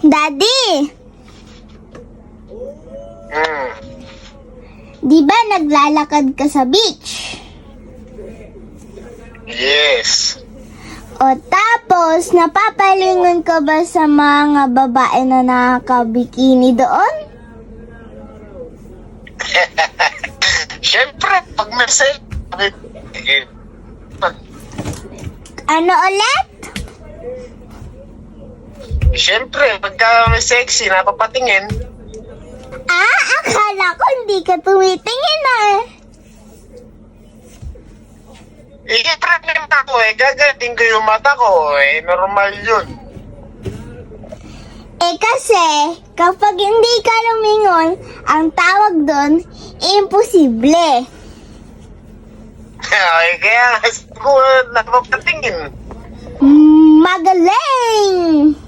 Daddy, Hmm. di ba naglalakad ka sa beach? Yes. O tapos, napapalingon ka ba sa mga babae na nakabikini doon? Siyempre, pag may selfie, Ano ulit? siyempre, pagka may sexy, napapatingin, Akala ko hindi ka tumitingin i-pregnant ako gagating ko yung mata ko normal yun. Kasi, kapag hindi ka lumingon, ang tawag doon, imposible. Kaya nga, ko napapatingin. Magaling!